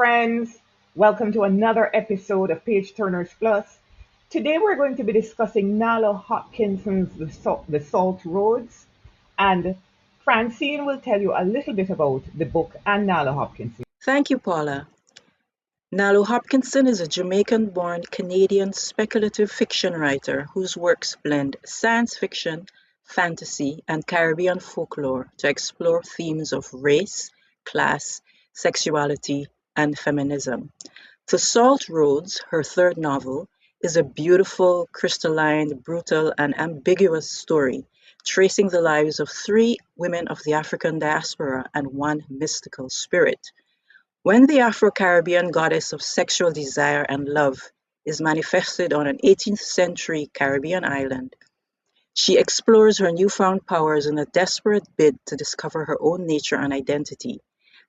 friends. Welcome to another episode of Page Turners Plus. Today, we're going to be discussing Nalo Hopkinson's the Salt Roads, and Francine will tell you a little bit about the book and Nalo Hopkinson. Thank you, Paula. Nalo Hopkinson is a Jamaican-born Canadian speculative fiction writer whose works blend science fiction, fantasy, and Caribbean folklore to explore themes of race, class, sexuality, and feminism. The Salt Roads, her third novel, is a beautiful, crystalline, brutal, and ambiguous story tracing the lives of three women of the African diaspora and one mystical spirit. When the Afro-Caribbean goddess of sexual desire and love is manifested on an 18th century Caribbean island, she explores her newfound powers in a desperate bid to discover her own nature and identity,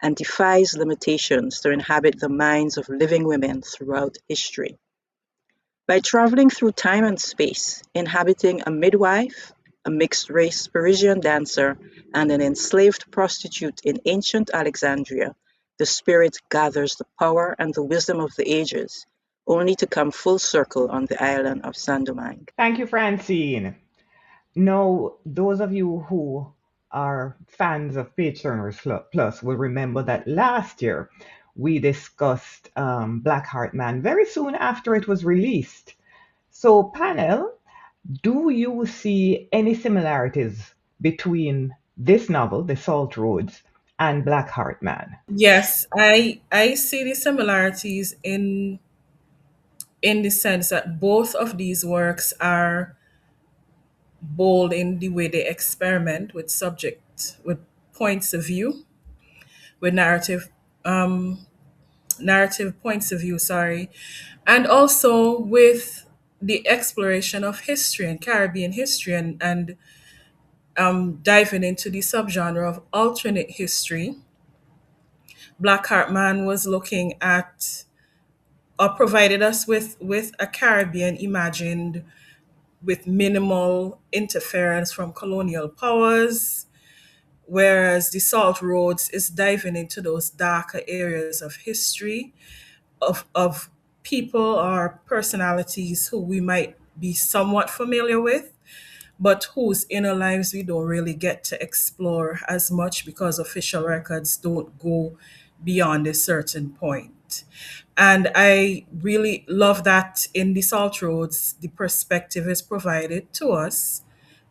and defies limitations to inhabit the minds of living women throughout history. By traveling through time and space, inhabiting a midwife, a mixed-race Parisian dancer, and an enslaved prostitute in ancient Alexandria, the spirit gathers the power and the wisdom of the ages, only to come full circle on the island of Domingue. Thank you, Francine. Now, those of you who are fans of Page Turners Plus will remember that last year we discussed Black Heart Man very soon after it was released. So, panel, do you see any similarities between this novel, The Salt Roads, and Black Heart Man? Yes, I see the similarities in the sense that both of these works are bold in the way they experiment with subject, with points of view, with narrative points of view, sorry, and also with the exploration of history and Caribbean history and diving into the subgenre of alternate history. Black Heart Man was looking at or provided us with a Caribbean imagined with minimal interference from colonial powers, whereas the Salt Roads is diving into those darker areas of history of people or personalities who we might be somewhat familiar with, but whose inner lives we don't really get to explore as much because official records don't go beyond a certain point. And I really love that in the Salt Roads, the perspective is provided to us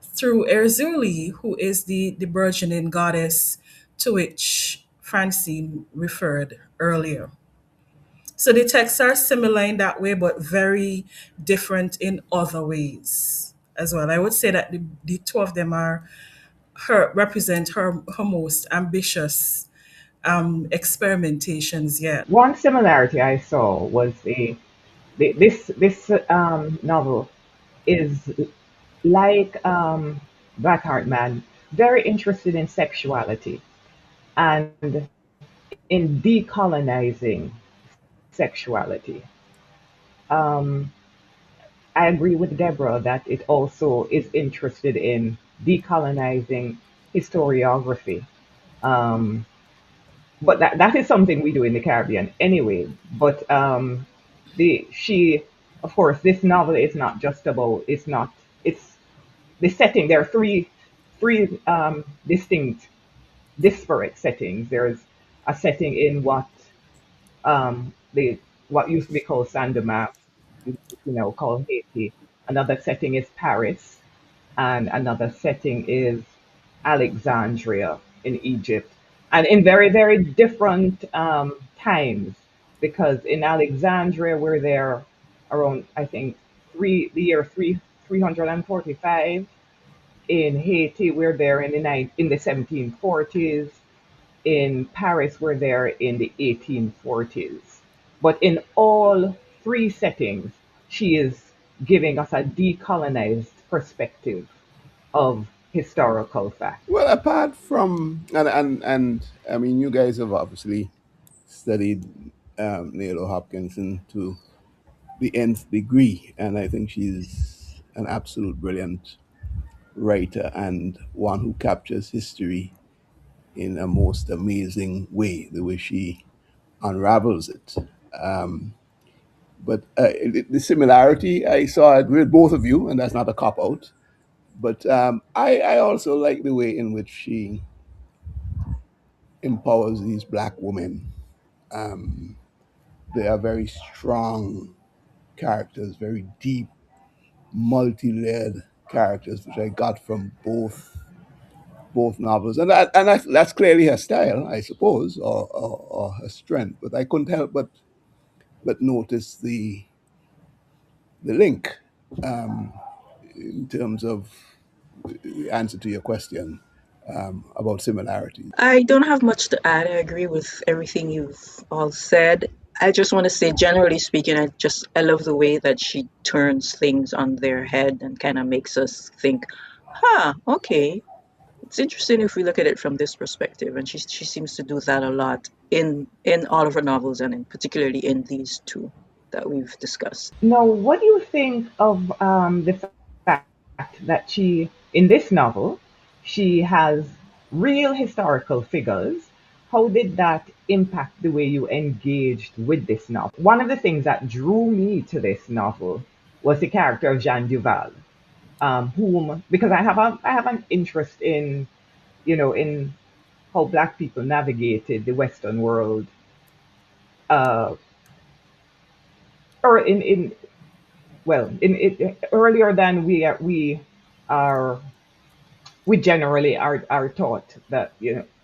through Erzuli, who is the burgeoning goddess to which Francine referred earlier. So the texts are similar in that way, but very different in other ways as well. I would say that the two of them are represent her most ambitious experimentations yet. One similarity I saw was this novel is like Black Heart Man, very interested in sexuality and in decolonizing sexuality. Um, I agree with Deborah that it also is interested in decolonizing historiography. Um, but that is something we do in the Caribbean anyway. But of course, this novel is not just about. It's not. It's the setting. There are three distinct, disparate settings. There's a setting in the what used to be called Saint Domingue, called Haiti. Another setting is Paris, and another setting is Alexandria in Egypt, and in very, very different times. Because in Alexandria, we're there around, I think, the year 345. In Haiti, we're there in the 1740s. In Paris, we're there in the 1840s. But in all three settings, she is giving us a decolonized perspective of historical fact. Well, apart from and I mean, you guys have obviously studied Nalo Hopkinson to the nth degree, and I think she's an absolute brilliant writer and one who captures history in a most amazing way. The way she unravels it. Um, but the similarity I saw it with both of you, and that's not a cop out. But I also like the way in which she empowers these black women. Um, they are very strong characters, very deep, multi-layered characters, which I got from both novels, and that's clearly her style, I suppose, or her strength. But I couldn't help but notice the link um, in terms of the answer to your question about similarities. I don't have much to add. I agree with everything you've all said. I just want to say, generally speaking, I love the way that she turns things on their head and kind of makes us think, huh, okay, it's interesting if we look at it from this perspective. And she seems to do that a lot in all of her novels, and in particularly in these two that we've discussed. Now, what do you think of the fact that in this novel, she has real historical figures? How did that impact the way you engaged with this novel? One of the things that drew me to this novel was the character of Jean Duval, because I have an interest in, in how Black people navigated the Western world, uh, or in well, in it earlier than are we generally are taught that,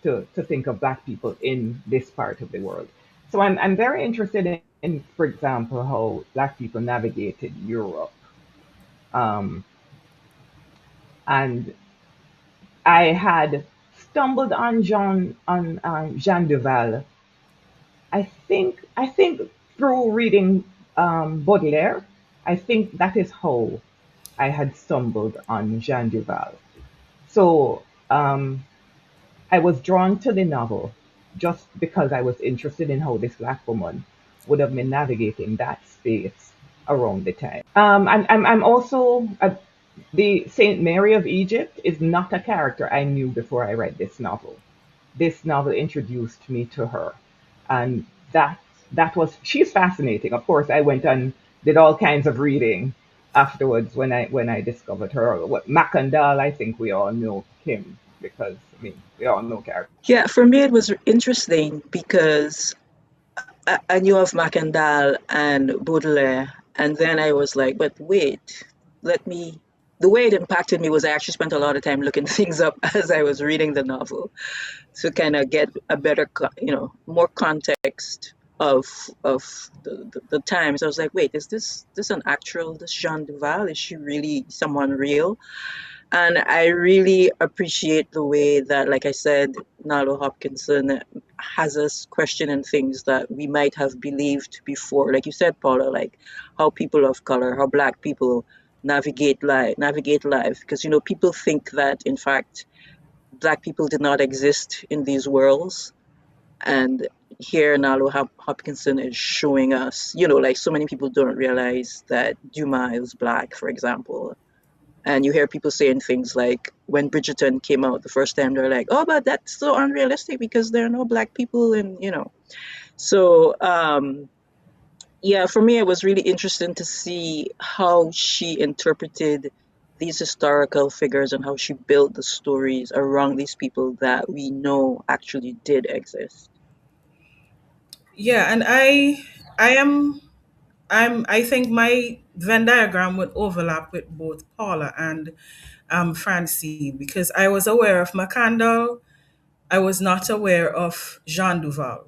to think of Black people in this part of the world. So I'm very interested in, for example, how Black people navigated Europe, um, and I had stumbled on Jean Duval. I think through reading Baudelaire. I think that is how I had stumbled on Jean Duval. So I was drawn to the novel just because I was interested in how this Black woman would have been navigating that space around the time. I'm also the Saint Mary of Egypt is not a character I knew before I read this novel. This novel introduced me to her, and that was she's fascinating. Of course, I went and did all kinds of reading afterwards when I discovered her. What Macandal, I think we all know him because I mean we all know characters. Yeah, for me it was interesting because I knew of Macandal and Baudelaire, and then I was like, but wait, let me. The way it impacted me was I actually spent a lot of time looking things up as I was reading the novel to kind of get a better, more context of the times. I was like, wait, is this an actual this Jean Duval? Is she really someone real? And I really appreciate the way that, like I said, Nalo Hopkinson has us questioning things that we might have believed before. Like you said, Paula, like how people of color, how Black people navigate life. Because, people think that, in fact, Black people did not exist in these worlds. And here Nalo Hopkinson is showing us, like so many people don't realize that Dumas is Black, for example. And you hear people saying things like, when Bridgerton came out the first time, they're like, oh, but that's so unrealistic because there are no Black people. And. So, yeah, for me, it was really interesting to see how she interpreted these historical figures and how she built the stories around these people that we know actually did exist. Yeah, and I am I think my Venn diagram would overlap with both Paula and Francine, because I was aware of Macandal. I was not aware of Jean Duval.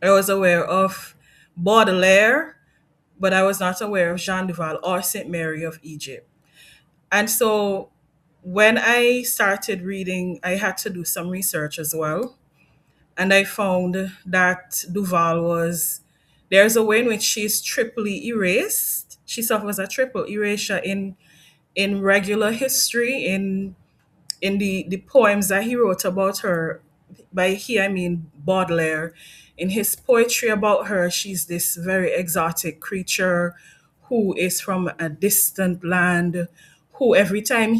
I was aware of Baudelaire, but I was not aware of Jean Duval or Saint Mary of Egypt. And so when I started reading, I had to do some research as well. And I found that Duval there's a way in which she's triply erased. She suffers a triple erasure in regular history, in the poems that he wrote about her. By he, I mean Baudelaire. In his poetry about her, she's this very exotic creature who is from a distant land, who every time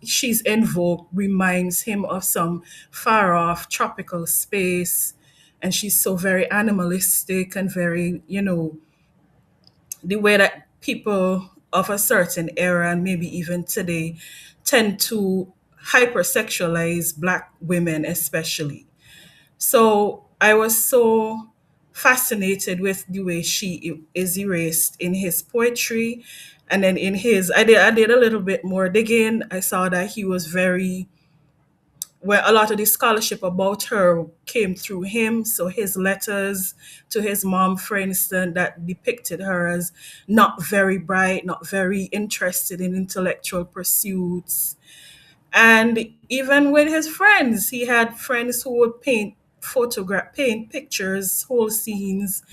she's invoked reminds him of some far off tropical space. and she's so very animalistic and very, the way that people of a certain era and maybe even today tend to hypersexualize Black women, especially. So I was so fascinated with the way she is erased in his poetry. And then in his, I did a little bit more digging. I saw that he was very, where a lot of the scholarship about her came through him. So his letters to his mom, for instance, that depicted her as not very bright, not very interested in intellectual pursuits. And even with his friends, he had friends who would paint pictures, whole scenes.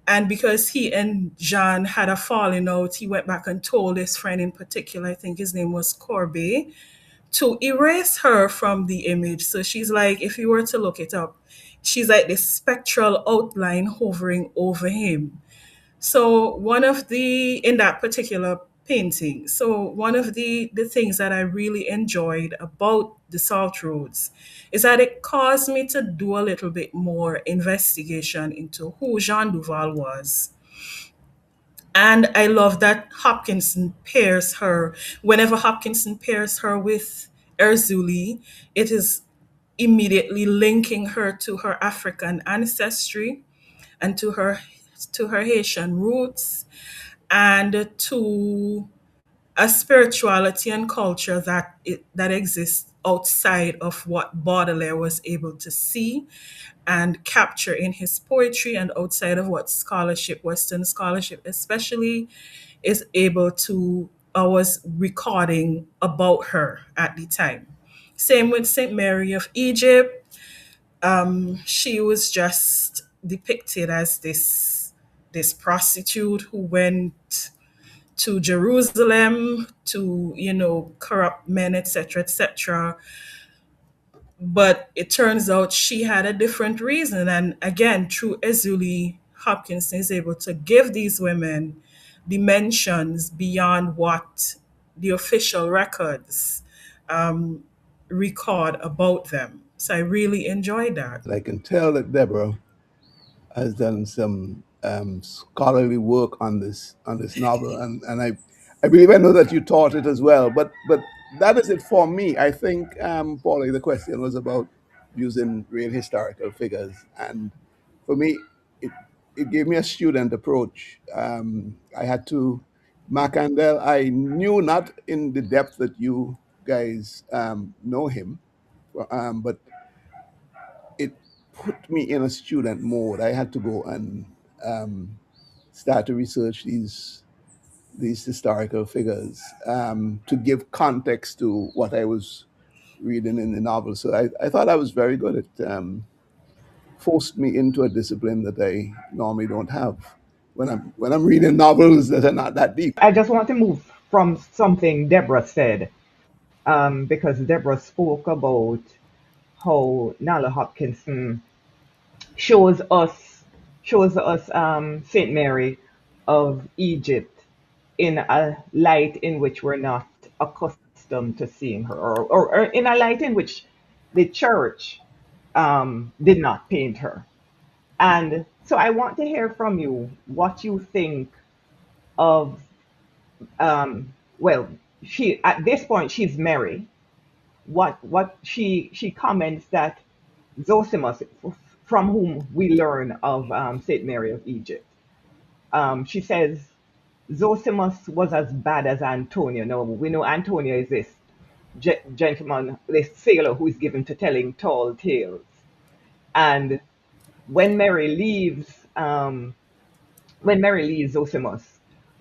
And because he and Jean had a falling out, he went back and told his friend in particular, I think his name was Corbe, to erase her from the image. So she's like, if you were to look it up, she's like this spectral outline hovering over him. So one of the in that particular painting, so one of the things that I really enjoyed about the Salt Roads is that it caused me to do a little bit more investigation into who Jean Duval was. And I love that Hopkinson pairs her. Whenever Hopkinson pairs her with Erzuli, it is immediately linking her to her African ancestry and to her Haitian roots and to a spirituality and culture that exists outside of what Baudelaire was able to see and capture in his poetry, and outside of what Western scholarship especially, is able to was recording about her at the time. Same with Saint Mary of Egypt. She was just depicted as this prostitute who went to Jerusalem to, corrupt men, etc., etc. But it turns out she had a different reason. And again, through Ezuli, Hopkinson is able to give these women dimensions beyond what the official records um, record about them. So I really enjoyed that. I can tell that Deborah has done some scholarly work on this novel, and I believe I know that you taught it as well. But that is it for me. I think, Paulie, the question was about using real historical figures, and for me, it it gave me a student approach. I had to Macandel. I knew not in the depth that you guys know him, but it put me in a student mode. I had to go and um, start to research these historical figures to give context to what I was reading in the novel. So I thought I was very good. It forced me into a discipline that I normally don't have when I'm reading novels that are not that deep. I just want to move from something Deborah said, because Deborah spoke about how Nalo Hopkinson shows us Saint Mary of Egypt in a light in which we're not accustomed to seeing her, or in a light in which the church did not paint her. And so I want to hear from you what you think of, well, she at this point she's Mary. What she comments that Zosimus, from whom we learn of Saint Mary of Egypt, she says Zosimus was as bad as Antonio. Now we know Antonio is this gentleman, this sailor who is given to telling tall tales. And when Mary leaves, Zosimus,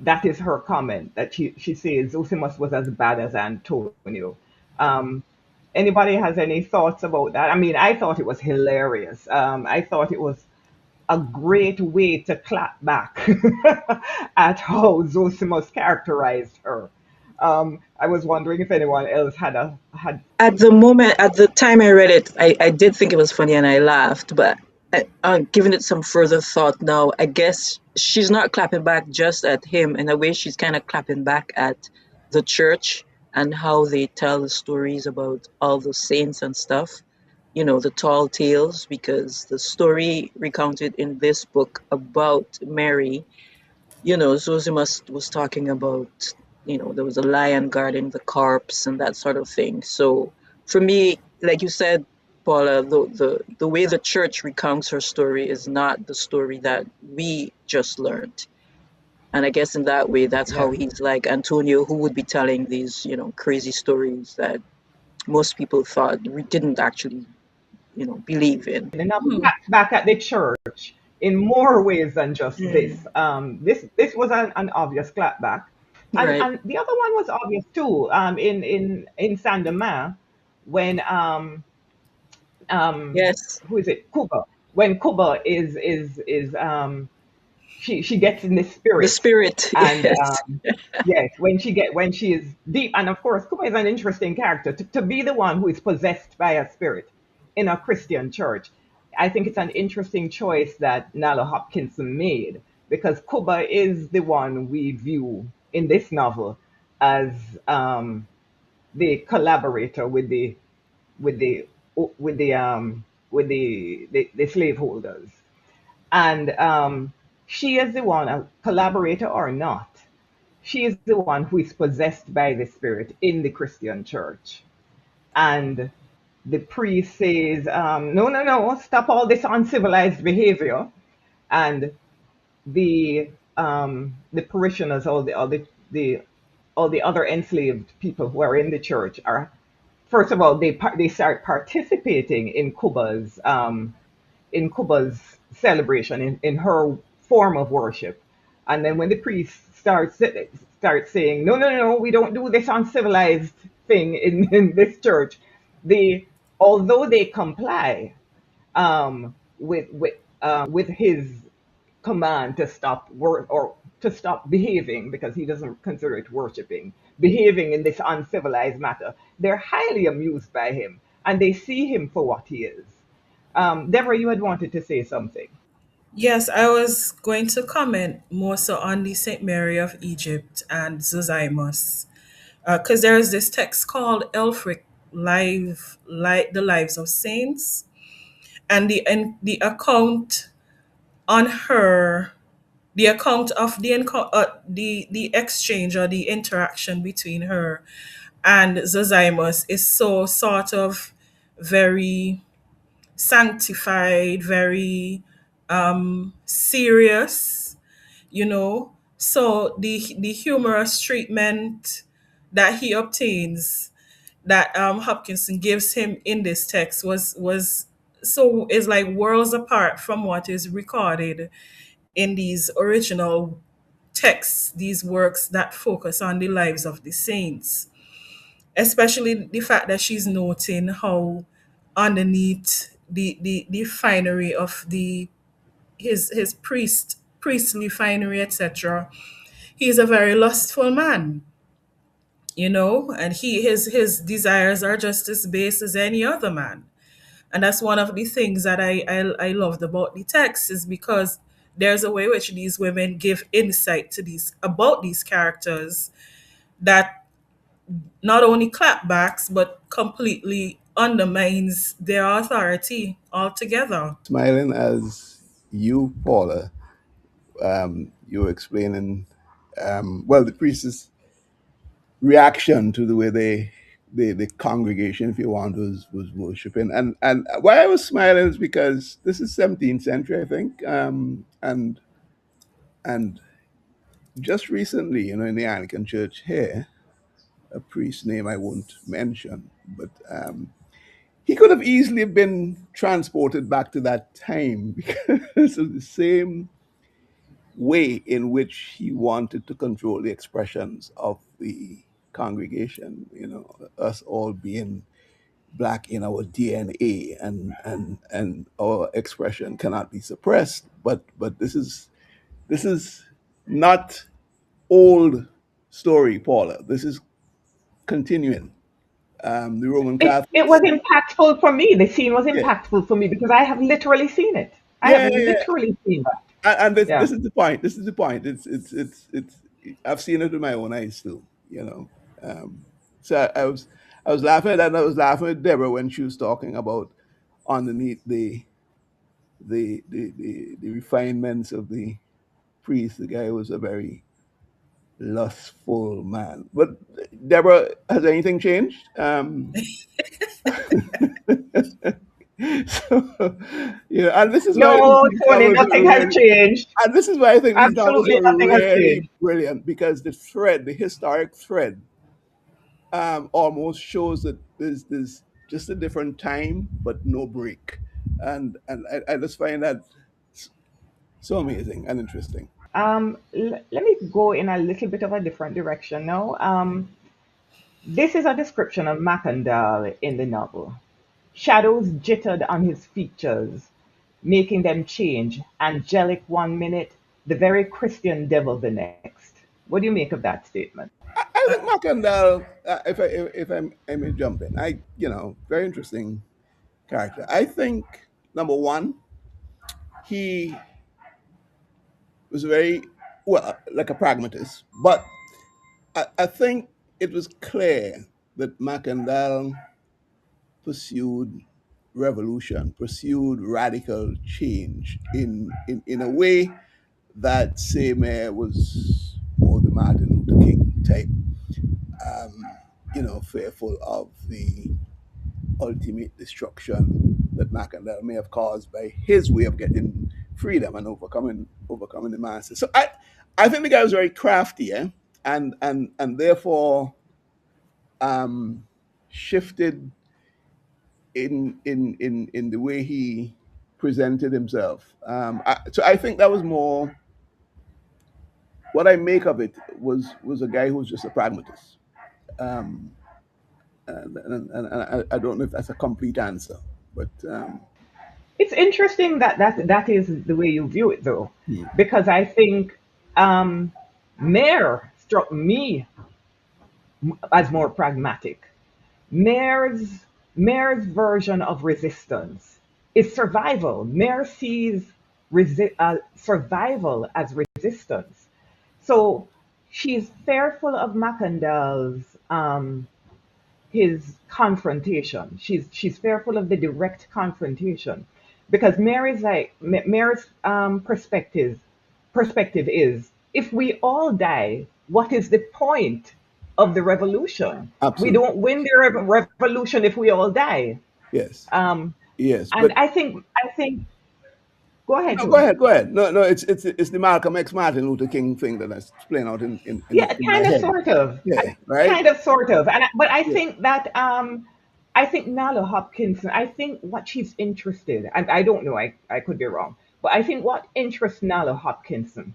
that is her comment that she says Zosimus was as bad as Antonio. Um, Anybody has any thoughts about that? I mean, I thought it was hilarious. I thought it was a great way to clap back at how Zosimus characterized her. I was wondering if anyone else had. At the moment, at the time I read it, I did think it was funny and I laughed, but giving it some further thought now, I guess she's not clapping back just at him. In a way, she's kind of clapping back at the church and how they tell the stories about all the saints and stuff. the tall tales, because the story recounted in this book about Mary, Zosimus was talking about, there was a lion guarding the corpse and that sort of thing. So for me, like you said, Paula, the way the church recounts her story is not the story that we just learned. And I guess in that way, that's how Yeah. he's like Antonio, who would be telling these, crazy stories that most people thought we didn't actually, believe in. And now back at the church in more ways than just Mm, this. This was an obvious clapback, right. and the other one was obvious too. In Saint Domingue, when Yes. who is it? Kuba. When Kuba is she gets in the The spirit, spirit. and Yes. yes, when she is deep, and of course Kuba is an interesting character to be the one who is possessed by a spirit in a Christian church. I think it's an interesting choice that Nalo Hopkinson made, because Kuba is the one we view in this novel as the collaborator with the with the the slaveholders, and she is the one, a collaborator or not, she is the one who is possessed by the spirit in the Christian church. And the priest says, no, no, no, stop all this uncivilized behavior. And the parishioners, all the other enslaved people who are in the church are, first of all, they start participating in Kuba's celebration, in her form of worship. And then when the priest starts saying, no, no, no, we don't do this uncivilized thing in this church, they, although they comply with his command to stop or to stop behaving, because he doesn't consider it worshiping, behaving in this uncivilized matter, they're highly amused by him and they see him for what he is. Deborah, you had wanted to say something. Yes, I was going to comment more so on the Saint Mary of Egypt and Zosimus, because there is this text called Elfric, the Lives of Saints, and the account on her, the account of the exchange or the interaction between her and Zosimus is so sort of very sanctified, very serious, you know. So the humorous treatment that he obtains, that Hopkinson gives him in this text, was so is like worlds apart from what is recorded in these original texts, these works that focus on the lives of the saints, especially the fact that she's noting how underneath the finery of the his priestly finery, etc., he's a very lustful man, and his desires are just as base as any other man. And that's one of the things that I loved about the text, is because there's a way which these women give insight to these about these characters that not only clapbacks but completely undermines their authority altogether. Smiling as you, Paula, you were explaining, well, the priest's reaction to the way the congregation, if you want, was worshiping. And why I was smiling is because this is 17th century, I think, and just recently, in the Anglican Church here, a priest name I won't mention, but he could have easily been transported back to that time because of the same way in which he wanted to control the expressions of the congregation, us all being black in our DNA, and our expression cannot be suppressed. But this is not old story, Paula. This is continuing. The Roman It was Catholics, impactful for me. The scene was yeah, impactful for me because I have literally seen it. I have yeah, yeah, yeah. literally seen that. And this Yeah. is the point. This is the point. It's. I've seen it with my own eyes too. Um, so I was laughing at that, and I was laughing at Deborah when she was talking about underneath the refinements of the priest, the guy was a very lustful man. But Deborah, has anything changed? So, and this is why I think No, these Tony, novels are nothing has really, changed. and this is why I think these novels Absolutely are nothing has really changed. brilliant, because the thread, the historic thread, almost shows that there's just a different time, but no break, and I just find that so amazing and interesting. Let me go in a little bit of a different direction now. This is a description of Macandal in the novel. Shadows jittered on his features, making them change, angelic one minute, the very Christian devil the next. What do you make of that statement? I think Macandal, if I may jump in, very interesting character. I think number one, he was very well like a pragmatist, but I think it was clear that Macandal pursued revolution, pursued radical change in a way that Seymour was more the Martin Luther King type, um, fearful of the ultimate destruction that Macandal may have caused by his way of getting freedom and overcoming the masses. So I think the guy was very crafty, and therefore um, shifted in the way he presented himself. So I think that was more what I make of it was a guy who was just a pragmatist. Um, and I don't know if that's a complete answer, but It's interesting that that is the way you view it, though, hmm, because I think um, Mayer struck me as more pragmatic. Mayer's Mayer's version of resistance is survival. Mayer sees survival as resistance. So she's fearful of Macandal's his confrontation. She's fearful of the direct confrontation because Mary's perspective is if we all die, what is the point of the revolution? We absolutely don't win the revolution if we all die. yes, Um, yes. and But I think go ahead, no, go Tony. ahead, go ahead. No, no, it's the Malcolm X Martin Luther King thing that is playing out Yeah, in my kind of, head. sort of, Yeah, right. kind of, sort of. But I Yeah. think that I think Nalo Hopkinson. I think what she's interested, and I don't know, I could be wrong, but I think what interests Nalo Hopkinson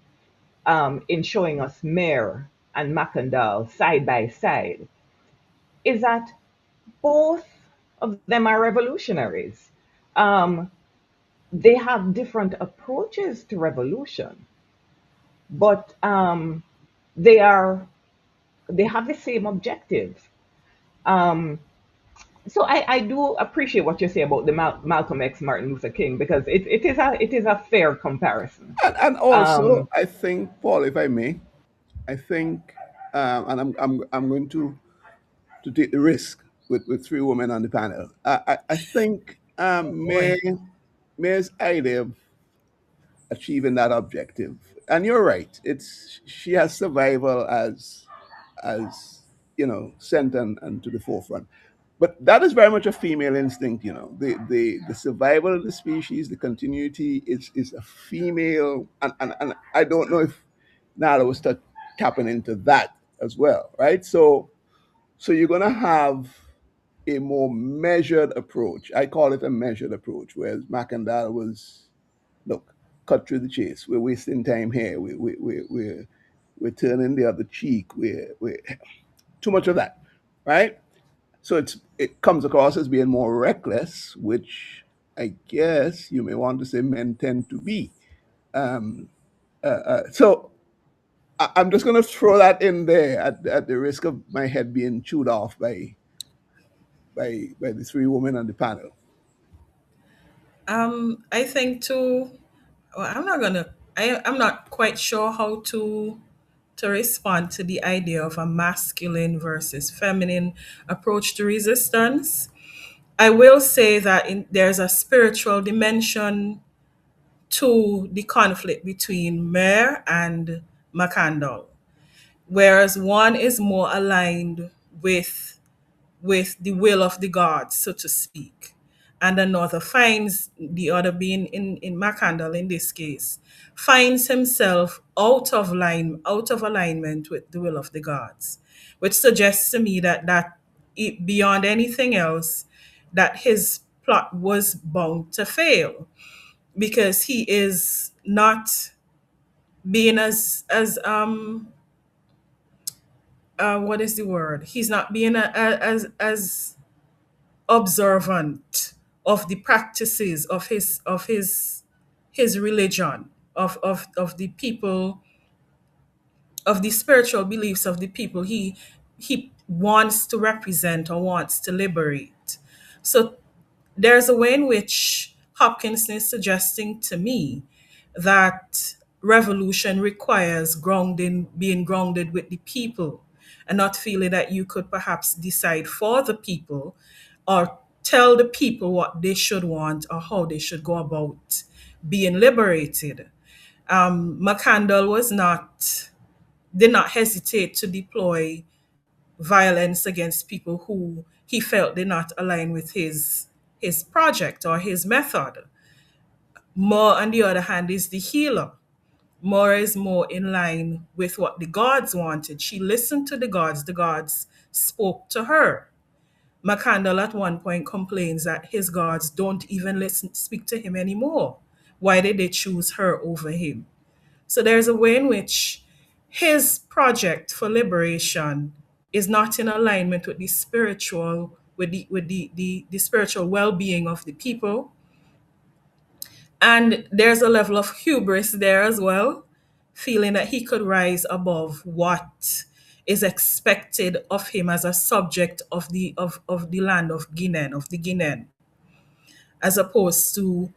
in showing us Mayer and Macandal side by side is that both of them are revolutionaries. Um, they have different approaches to revolution, but they are they have the same objective. Um, so I do appreciate what you say about the Malcolm X Martin Luther King because it is a fair comparison. And also, Um, I think, Paul, if I may, I think, and I'm going to take the risk with three women on the panel. I think Oh boy. May's idea of achieving that objective, and you're right. It's she has survival as center and to the forefront. But that is very much a female instinct, the survival of the species, the continuity is a female, and I don't know if Nala was tapping into that as well, right? So you're gonna have a more measured approach. I call it a measured approach, whereas Macandal was, look, cut through the chase. We're wasting time here. We're turning the other cheek. We're too much of that, right? So it comes across as being more reckless, which I guess you may want to say men tend to be. Um, so I'm just going to throw that in there at the risk of my head being chewed off by the three women on the panel. I think too. Well, I'm not gonna. I'm not quite sure how to respond to the idea of a masculine versus feminine approach to resistance. I will say that there's a spiritual dimension to the conflict between Mer and Macandal, whereas one is more aligned with the will of the gods, so to speak, and another finds, the other being in Macandal in this case, finds himself out of alignment with the will of the gods, which suggests to me that beyond anything else, that his plot was bound to fail because he is not being as what is the word? He's not being as observant of the practices of his religion, of the people, of the spiritual beliefs of the people he wants to represent or wants to liberate. So there's a way in which Hopkinson is suggesting to me that revolution requires being grounded with the people, and not feeling that you could perhaps decide for the people or tell the people what they should want or how they should go about being liberated. McCandle did not hesitate to deploy violence against people who he felt did not align with his project or his method. More, on the other hand, is the healer. More is more in line with what the gods wanted. She listened to the gods spoke to her. McCandle at one point complains that his gods don't even speak to him anymore. Why did they choose her over him? So there's a way in which his project for liberation is not in alignment with the spiritual, with the spiritual well-being of the people. And there's a level of hubris there as well, feeling that he could rise above what is expected of him as a subject of the land of Guinean, of the Guinean, as opposed to,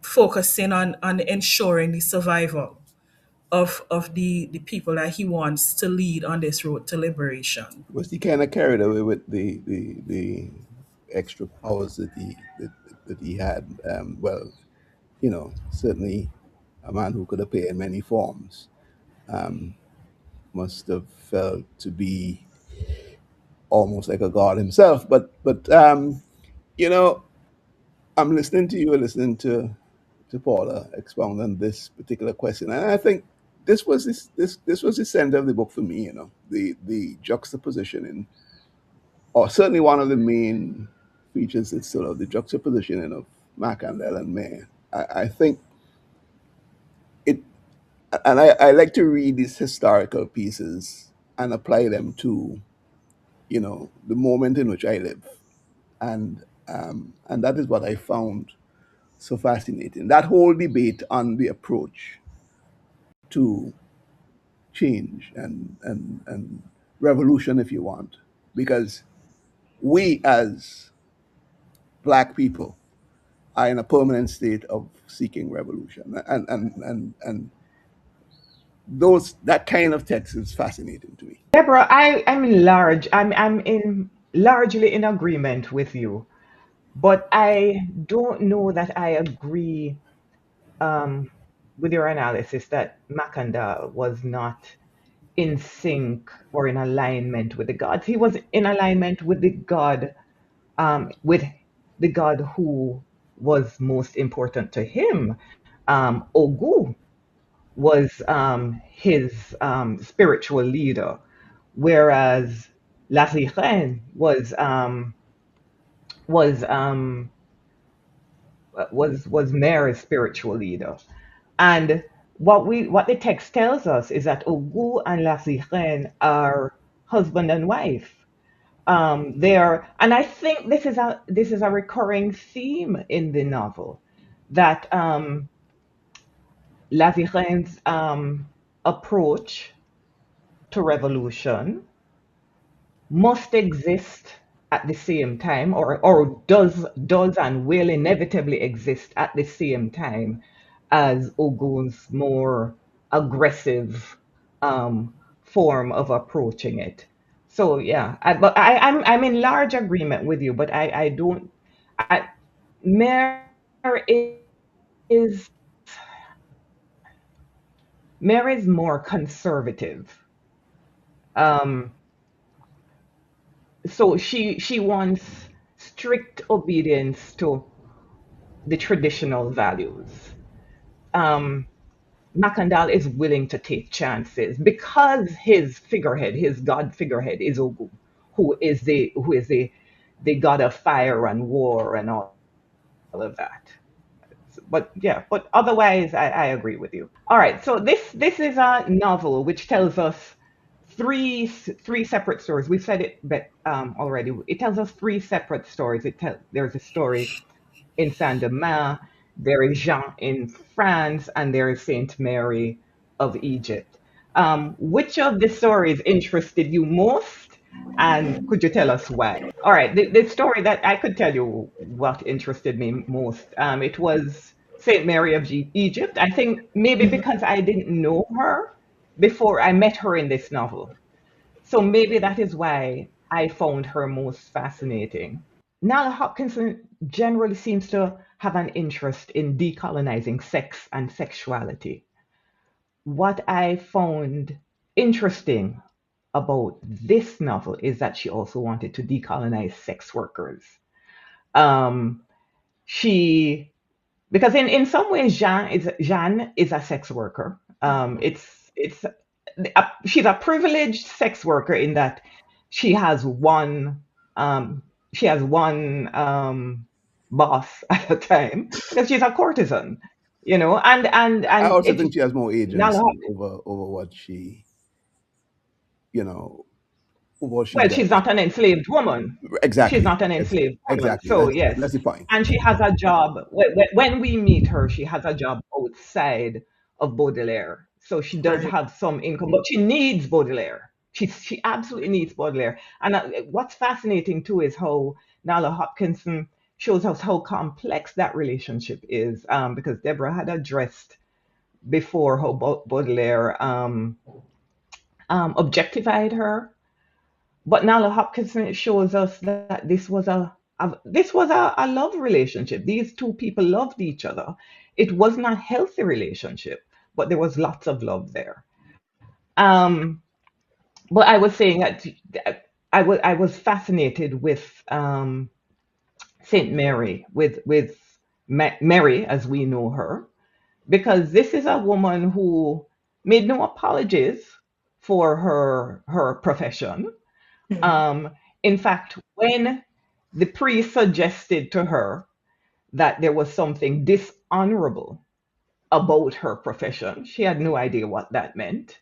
focusing on ensuring the survival of the people that he wants to lead on this road to liberation. Was he kind of carried away with the extra powers that he had? Well, certainly a man who could appear in many forms must have felt to be almost like a god himself. But you know, I'm listening to you, listening to Paula expound on this particular question, and I think this was the center of the book for me. The juxtaposition in, or certainly one of the main features is sort of the juxtaposition of Macandel and May. I think it, and I like to read these historical pieces and apply them to the moment in which I live, and that is what I found so fascinating. That whole debate on the approach to change and revolution, if you want, because we as Black people are in a permanent state of seeking revolution, and those that kind of text is fascinating to me. Deborah, I'm in largely in agreement with you, but I don't know that I agree um, with your analysis that Makanda was not in sync or in alignment with the gods. He was in alignment with the god who was most important to him. Ogu was his spiritual leader, whereas La Sirène was was Mary's spiritual leader. And what the text tells us is that Ogu and La Sirène are husband and wife. And I think this is a recurring theme in the novel, that La Sirène's approach to revolution must exist at the same time, or does and will inevitably exist at the same time as Ogun's more aggressive form of approaching it. So yeah, I'm in large agreement with you, but I don't. I Mare is Mare is more conservative. Um, so she wants strict obedience to the traditional values. Um, Makandal is willing to take chances because his god figurehead is Ogu, who is the god of fire and war and all of that. But yeah, but otherwise, I agree with you. All right, so this is a novel which tells us three separate stories. We've said it but, already. It tells us three separate stories. There's a story in Saint Domingue, there is Jean in France, and there is Saint Mary of Egypt. Which of the stories interested you most, and could you tell us why? All right, the story that I could tell you what interested me most, it was Saint Mary of Egypt. I think maybe because I didn't know her before I met her in this novel. So maybe that is why I found her most fascinating. Nalo Hopkinson generally seems to have an interest in decolonizing sex and sexuality. What I found interesting about this novel is that she also wanted to decolonize sex workers. Um, she because in some ways Jeanne is a sex worker. It's she's a privileged sex worker in that she has one um, boss at a time because she's a courtesan, I and also it's think she has more Nala. agency over what she, you know, what she Well, she's does. not an enslaved woman. She's Exactly. not an enslaved woman. Exactly. So, That's yes. the point. And she has a job. When we meet her, she has a job outside of Baudelaire. So she does Right. have some income, but she needs Baudelaire. She absolutely needs Baudelaire. And what's fascinating too is how Nala Hopkinson shows us how complex that relationship is. Because Deborah had addressed before how Baudelaire objectified her, but Nalo Hopkinson shows us that this was a love relationship. These two people loved each other. It wasn't a healthy relationship, but there was lots of love there. Um, but I was saying that I was fascinated with Saint Mary, with Mary as we know her, because this is a woman who made no apologies for her profession. Mhm. Um, in fact, when the priest suggested to her that there was something dishonorable about her profession, she had no idea what that meant.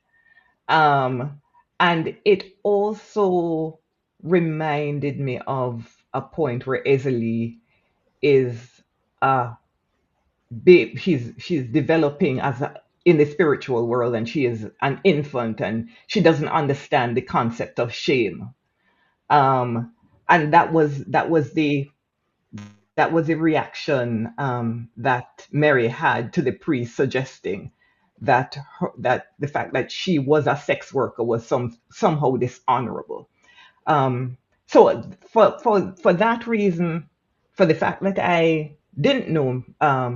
Um, and it also reminded me of a point where Ezili is she's developing in the spiritual world, and she is an infant and she doesn't understand the concept of shame. um, and that was the reaction that Mary had to the priest suggesting that the fact that she was a sex worker was somehow dishonorable. Um, so for that reason, for the fact that I didn't know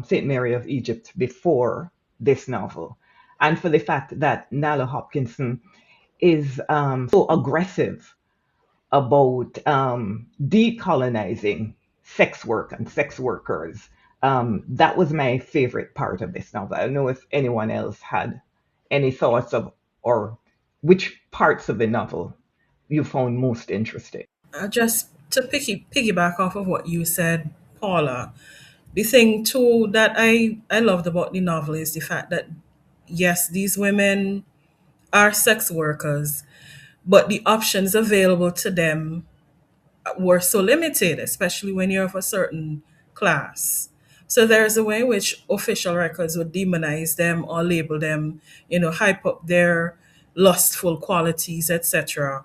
Saint Mary of Egypt before this novel, and for the fact that Nalo Hopkinson is so aggressive about decolonizing sex work and sex workers. That was my favorite part of this novel. I don't know if anyone else had any thoughts of or which parts of the novel you found most interesting. Just to piggyback off of what you said, Paula, the thing too that I loved about the novel is the fact that yes, these women are sex workers, but the options available to them were so limited, especially when you're of a certain class. So there's a way in which official records would demonize them or label them, hype up their lustful qualities, etc.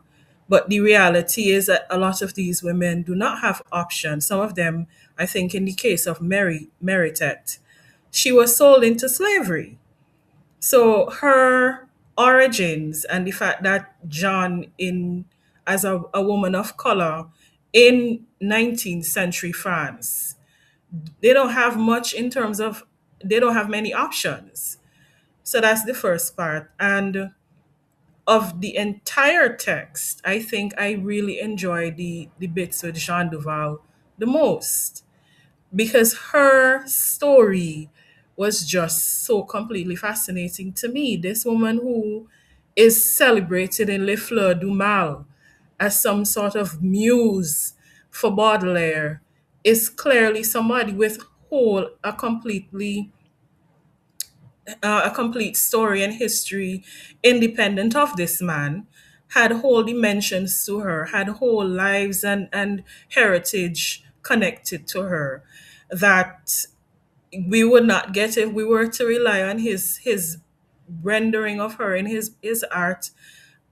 But the reality is that a lot of these women do not have options. Some of them, I think, in the case of Mary Meritet, she was sold into slavery. So her origins and the fact that John in as a woman of color in 19th century France. They don't have much in terms of, they don't have many options. So that's the first part. And of the entire text, I think I really enjoy the bits with Jean Duval the most, because her story was just so completely fascinating to me. This woman who is celebrated in Les Fleurs du Mal as some sort of muse for Baudelaire is clearly somebody with whole a complete story and history independent of this man, had whole dimensions to her, had whole lives and heritage connected to her that we would not get if we were to rely on his rendering of her in his art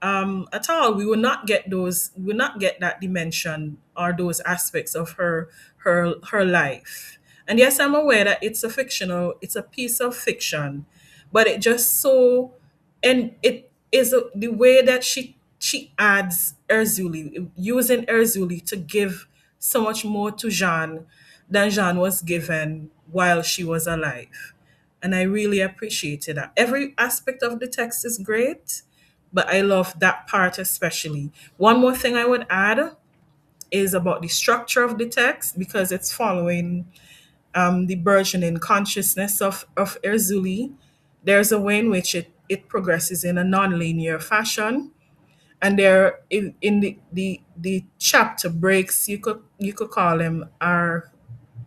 at all. We will not get those. We will not get that dimension or those aspects of her life. And yes, I'm aware that it's a fictional. It's a piece of fiction, but it just so, and it is the way that she adds Erzuli, using Erzuli to give so much more to Jean than Jean was given while she was alive. And I really appreciated that. Every aspect of the text is great, but I love that part especially. One more thing I would add is about the structure of the text, because it's following the burgeoning consciousness of Erzuli. There's a way in which it progresses in a non-linear fashion. And there in the chapter breaks, you could call them, are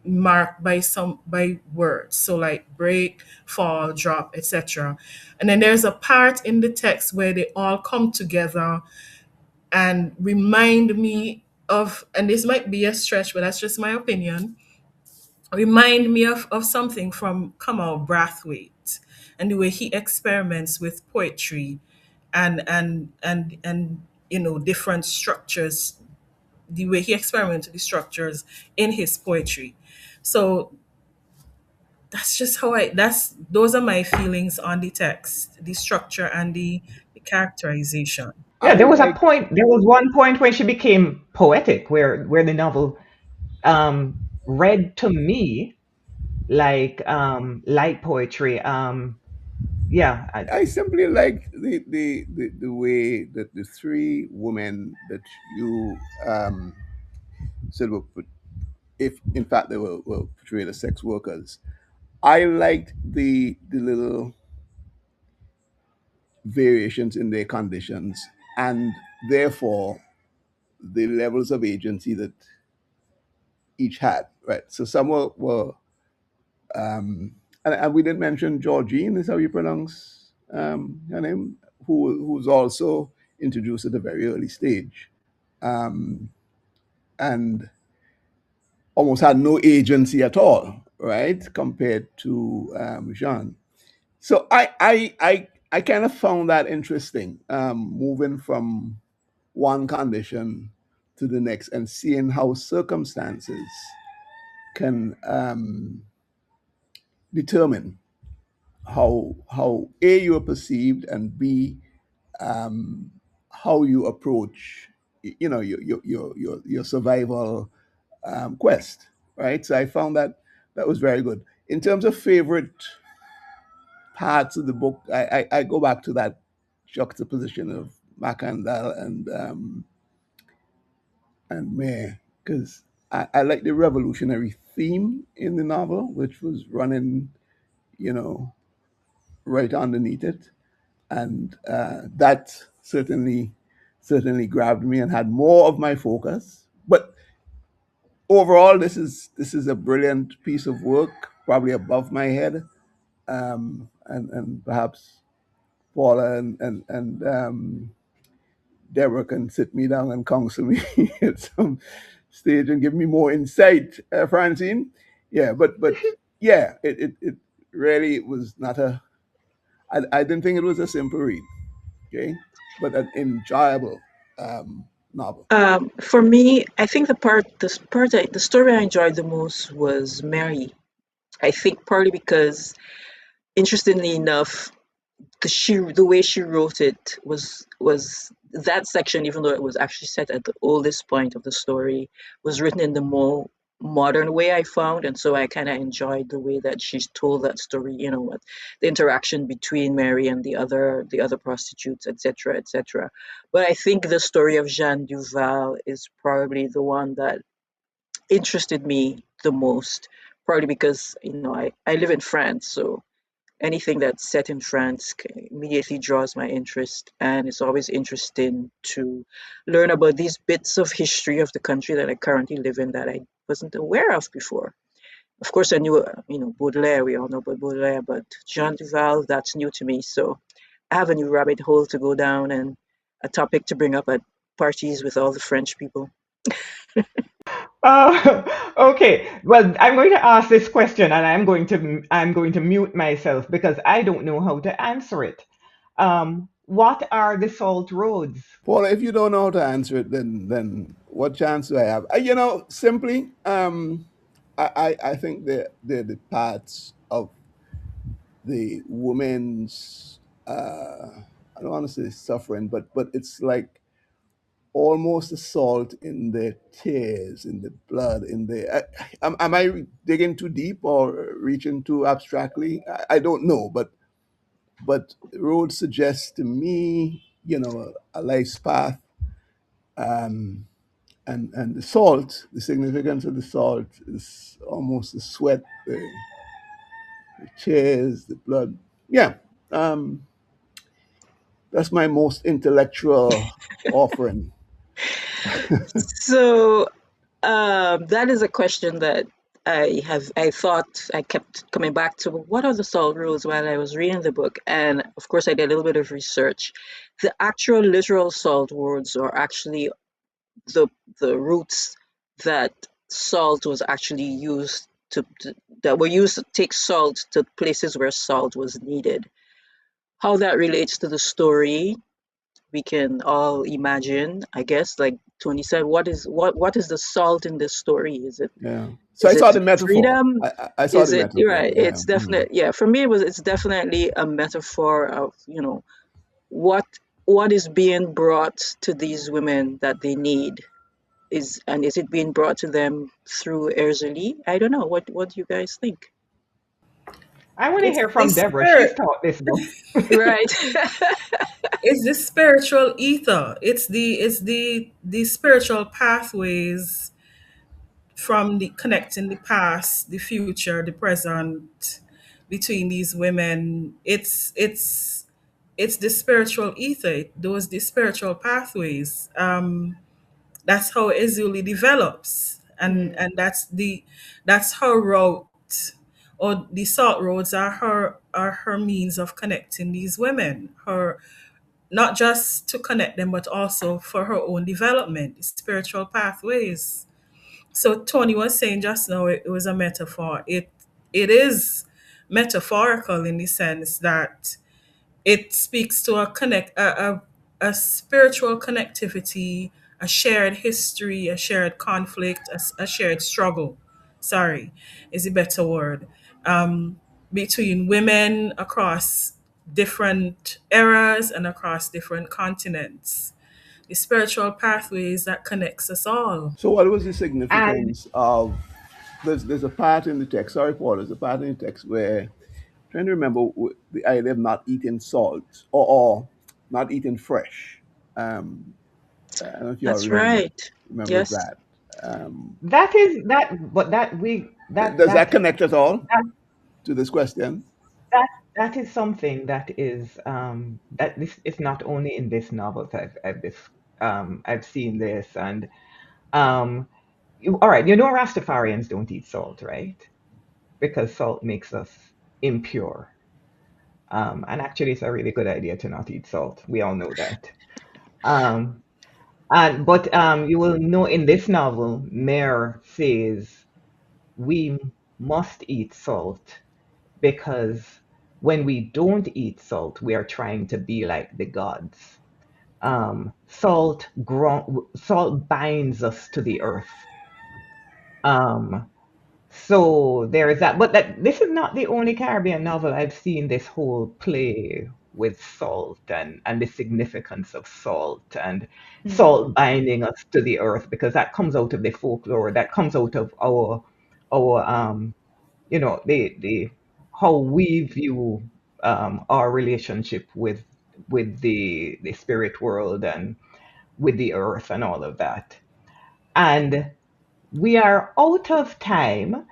marked by some by words, so like break, fall, drop, etc. And then there's a part in the text where they all come together and remind me of, and this might be a stretch, but that's just my opinion, remind me of something from Kamal Brathwaite and the way he experiments with poetry and different structures, the way he experiments with the structures in his poetry. So that's just how I that's those are my feelings on the text, the structure and the characterization. Yeah, I there was a like point. There was one point when she became poetic, where the novel read to me like light poetry. Yeah, I simply like the way that the three women that you said were put, if in fact they were portrayed as sex workers. I liked the little variations in their conditions, and therefore the levels of agency that each had. Right. So some were and we didn't mention Georgine, is how you pronounce her name, who's also introduced at a very early stage, um, and almost had no agency at all, right, compared to Jean. So I kind of found that interesting, moving from one condition to the next and seeing how circumstances can determine how a you are perceived, and b how you approach your survival quest, right? So I found that was very good. In terms of favorite parts of the book, I go back to that juxtaposition of Macandal and May, because I like the revolutionary theme in the novel, which was running, you know, right underneath it, and that certainly grabbed me and had more of my focus. But overall, this is a brilliant piece of work, probably above my head, and perhaps Paula and Deborah can sit me down and counsel me at some stage and give me more insight, Francine. Yeah, but yeah, it really was not a. I didn't think it was a simple read. Okay, but an enjoyable novel. For me, I think the story I enjoyed the most was Mary. I think partly because, interestingly enough, the way she wrote it was that section, even though it was actually set at the oldest point of the story, was written in the more modern way I found, and so I kind of enjoyed the way that she's told that story. What the interaction between Mary and the other prostitutes, etc., etc. But I think the story of Jeanne Duval is probably the one that interested me the most, probably because I live in France, so anything that's set in France immediately draws my interest, and it's always interesting to learn about these bits of history of the country that I currently live in that I wasn't aware of before. Of course, I knew, Baudelaire. We all know about Baudelaire, but Jean Duval, that's new to me. So I have a new rabbit hole to go down and a topic to bring up at parties with all the French people. Okay. Well, I'm going to ask this question, and I'm going to mute myself because I don't know how to answer it. What are the salt roads? Paul, if you don't know how to answer it, then what chance do I have? Simply, I think they're the parts of the woman's. I don't want to say suffering, but it's like almost the salt in their tears, in the blood, in the. Am I digging too deep or reaching too abstractly? I don't know, but road suggests to me, a life's path, um, and the salt, the significance of the salt is almost the sweat, the tears, the blood. Yeah, um, that's my most intellectual offering. So that is a question that I thought I kept coming back to. What are the salt rules while I was reading the book? And of course, I did a little bit of research. The actual literal salt words are actually the the roots that salt was actually used that were used to take salt to places where salt was needed. How that relates to the story, we can all imagine, I guess. Like Tony said, what is the salt in this story? Is it Yeah. So I is it saw the metaphor. freedom? I saw Is the it You're metaphor. right? Yeah. It's definite. Yeah, for me, it's definitely a metaphor of what what is being brought to these women that they need is it being brought to them through Erzuli? I don't know. What do you guys think? I want to It's hear the from Deborah. She's spirit. taught this book. Right. It's the spiritual ether. It's the spiritual pathways from the connecting the past, the future, the present between these women. It's the spiritual ether. Those the spiritual pathways. That's how Ezuli develops, Mm. and that's her route, or the salt roads are her means of connecting these women. Her Not just to connect them, but also for her own development, spiritual pathways. So Tony was saying just now it was a metaphor. It is metaphorical in the sense that it speaks to a spiritual connectivity, a shared history, a shared conflict, a shared struggle. Sorry, is a better word. Between women across different eras and across different continents. The spiritual pathways that connects us all. So what was the And significance of there's a part in the text. Sorry, Paul. There's a part in the text where I'm trying to remember the idea of not eating salt or not eating fresh. Um, I don't know if you all That's right. remembers Yes. that. Um, that is that, but that we that does that that connect at all that to this question? that that is something that is that this is not only in this novel that I've seen this. And um all right, Rastafarians don't eat salt, right? Because salt makes us impure. And actually, it's a really good idea to not eat salt. We all know that. Um, but you will know in this novel, Mare says we must eat salt because when we don't eat salt, we are trying to be like the gods. Salt binds us to the earth. Um, so there is that. But this is not the only Caribbean novel I've seen this whole play with salt and the significance of salt and salt binding us to the earth, because that comes out of the folklore, that comes out of our the how we view our relationship with the spirit world and with the earth and all of that. And we are out of time,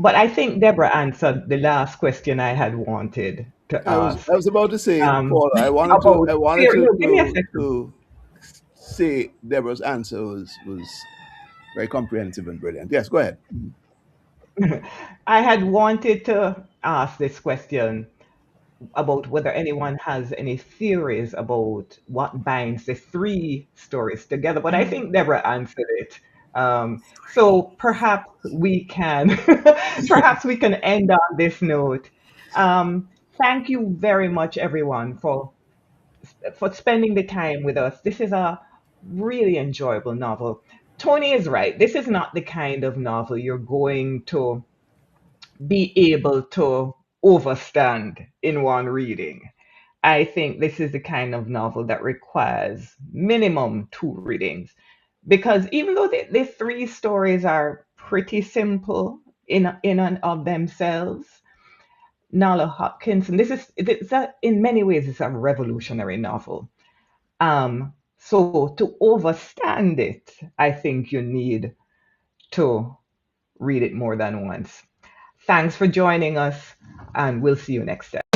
but I think Deborah answered the last question I had wanted to I ask, was about to say, um, Paul, about I wanted fear. No, give me a second. to say Deborah's answer was very comprehensive and brilliant. Yes, go ahead. I had wanted to ask this question about whether anyone has any theories about what binds the three stories together, but I think Deborah answered it. So perhaps we can, perhaps we can end on this note. Thank you very much, everyone, for spending the time with us. This is a really enjoyable novel. Tony is right. This is not the kind of novel you're going to be able to overstand in one reading. I think this is the kind of novel that requires minimum two readings, because even though the three stories are pretty simple in and of themselves, Nalo Hopkinson, in many ways it's a revolutionary novel. So to overstand it, I think you need to read it more than once. Thanks for joining us, and we'll see you next time.